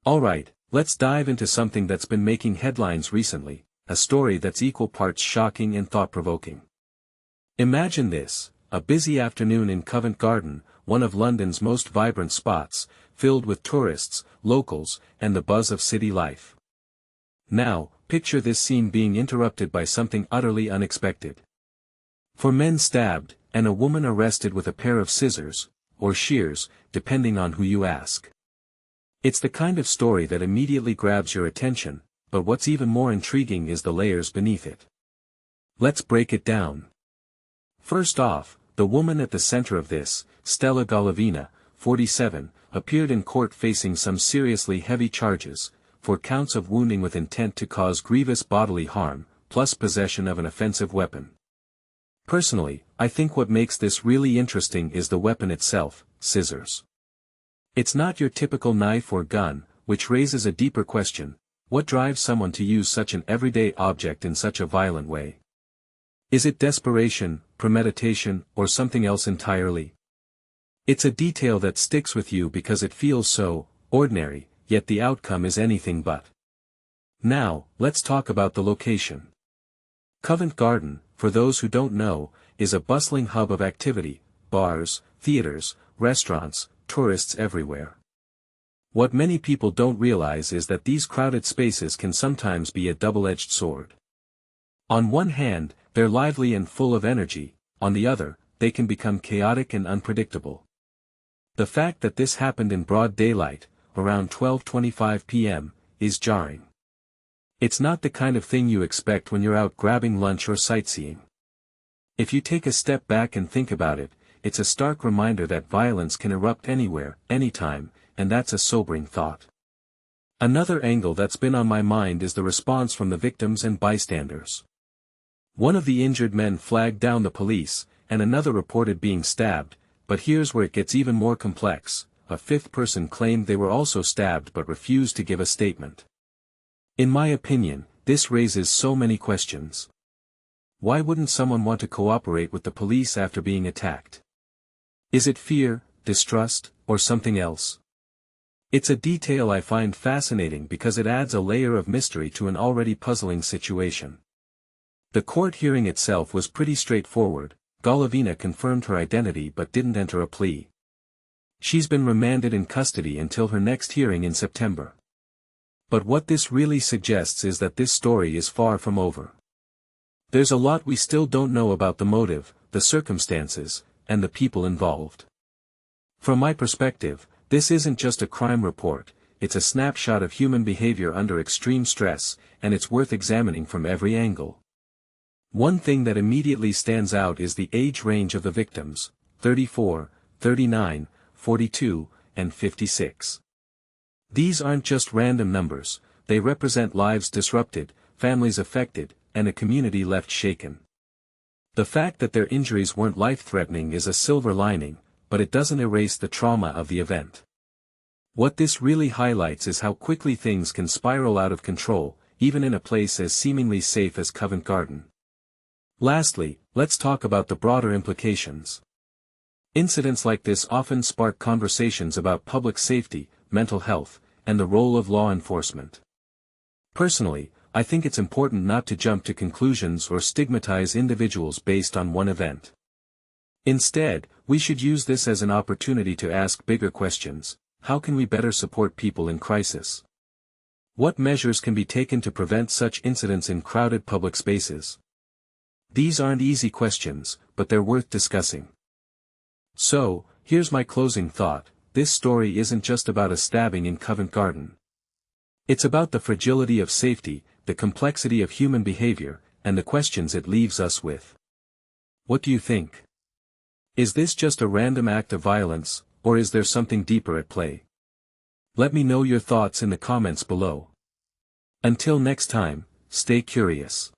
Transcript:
Alright, let's dive into something that's been making headlines recently, a story that's equal parts shocking and thought-provoking. Imagine this, a busy afternoon in Covent Garden, one of London's most vibrant spots, filled with tourists, locals, and the buzz of city life. Now, picture this scene being interrupted by something utterly unexpected. 4 men stabbed, and a woman arrested with a pair of scissors, or shears, depending on who you ask. It's the kind of story that immediately grabs your attention, but what's even more intriguing is the layers beneath it. Let's break it down. First off, the woman at the center of this, Stella Gollovena, 47, appeared in court facing some seriously heavy charges, 4 counts of wounding with intent to cause grievous bodily harm, plus possession of an offensive weapon. Personally, I think what makes this really interesting is the weapon itself, scissors. It's not your typical knife or gun, which raises a deeper question: what drives someone to use such an everyday object in such a violent way? Is it desperation, premeditation, or something else entirely? It's a detail that sticks with you because it feels so ordinary, yet the outcome is anything but. Now, let's talk about the location. Covent Garden, for those who don't know, is a bustling hub of activity: bars, theaters, restaurants, tourists everywhere. What many people don't realize is that these crowded spaces can sometimes be a double-edged sword. On one hand, they're lively and full of energy, on the other, they can become chaotic and unpredictable. The fact that this happened in broad daylight, around 12:25 p.m., is jarring. It's not the kind of thing you expect when you're out grabbing lunch or sightseeing. If you take a step back and think about it, it's a stark reminder that violence can erupt anywhere, anytime, and that's a sobering thought. Another angle that's been on my mind is the response from the victims and bystanders. One of the injured men flagged down the police, and another reported being stabbed, but here's where it gets even more complex: a 5th person claimed they were also stabbed but refused to give a statement. In my opinion, this raises so many questions. Why wouldn't someone want to cooperate with the police after being attacked? Is it fear, distrust, or something else? It's a detail I find fascinating because it adds a layer of mystery to an already puzzling situation. The court hearing itself was pretty straightforward. Gollovena confirmed her identity but didn't enter a plea. She's been remanded in custody until her next hearing in September. But what this really suggests is that this story is far from over. There's a lot we still don't know about the motive, the circumstances, and the people involved. From my perspective, this isn't just a crime report, it's a snapshot of human behavior under extreme stress, and it's worth examining from every angle. One thing that immediately stands out is the age range of the victims: 34, 39, 42, and 56. These aren't just random numbers, they represent lives disrupted, families affected, and a community left shaken. The fact that their injuries weren't life-threatening is a silver lining, but it doesn't erase the trauma of the event. What this really highlights is how quickly things can spiral out of control, even in a place as seemingly safe as Covent Garden. Lastly, let's talk about the broader implications. Incidents like this often spark conversations about public safety, mental health, and the role of law enforcement. Personally, I think it's important not to jump to conclusions or stigmatize individuals based on one event. Instead, we should use this as an opportunity to ask bigger questions: how can we better support people in crisis? What measures can be taken to prevent such incidents in crowded public spaces? These aren't easy questions, but they're worth discussing. So, here's my closing thought: this story isn't just about a stabbing in Covent Garden. It's about the fragility of safety, the complexity of human behavior, and the questions it leaves us with. What do you think? Is this just a random act of violence, or is there something deeper at play? Let me know your thoughts in the comments below. Until next time, stay curious.